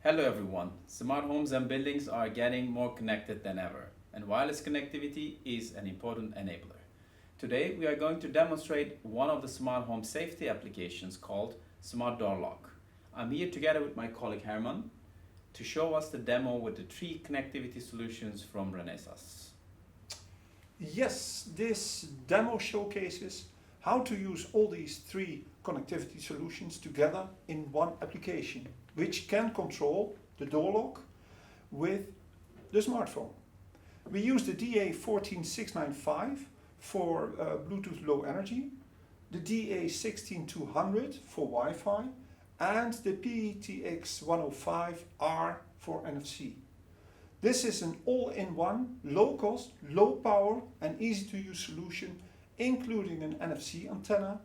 Hello everyone. Smart homes and buildings are getting more connected than ever, and wireless connectivity is an important enabler. Today we are going to demonstrate one of the smart home safety applications called Smart Door Lock. I'm here together with my colleague Herman to show us the demo with the three connectivity solutions from Renesas. Yes, this demo showcases how to use all these three connectivity solutions together in one application, which can control the door lock with the smartphone. We use the DA14695 for Bluetooth Low Energy, the DA16200 for Wi-Fi, and the PTX105R for NFC. This is an all-in-one, low-cost, low-power and easy-to-use solution, including an NFC antenna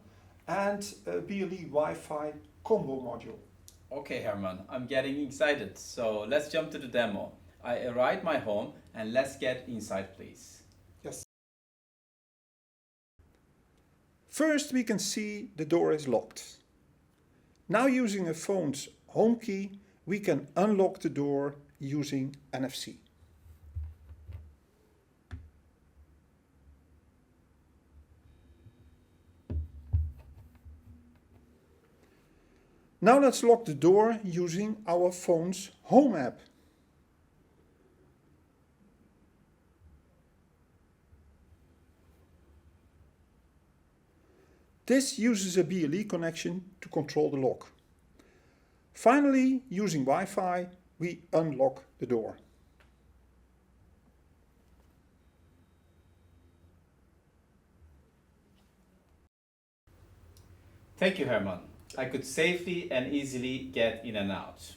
and a BLE Wi-Fi combo module. Okay Herman, I'm getting excited, so let's jump to the demo. I arrived my home and let's get inside please. Yes. First we can see the door is locked. Now using a phone's home key, we can unlock the door using NFC. Now let's lock the door using our phone's home app. This uses a BLE connection to control the lock. Finally, using Wi-Fi, we unlock the door. Thank you Herman. I could safely and easily get in and out.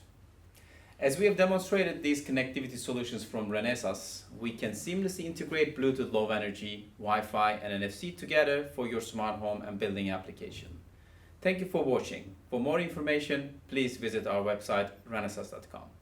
As we have demonstrated these connectivity solutions from Renesas, we can seamlessly integrate Bluetooth Low Energy, Wi-Fi and NFC together for your smart home and building application. Thank you for watching. For more information, please visit our website renesas.com.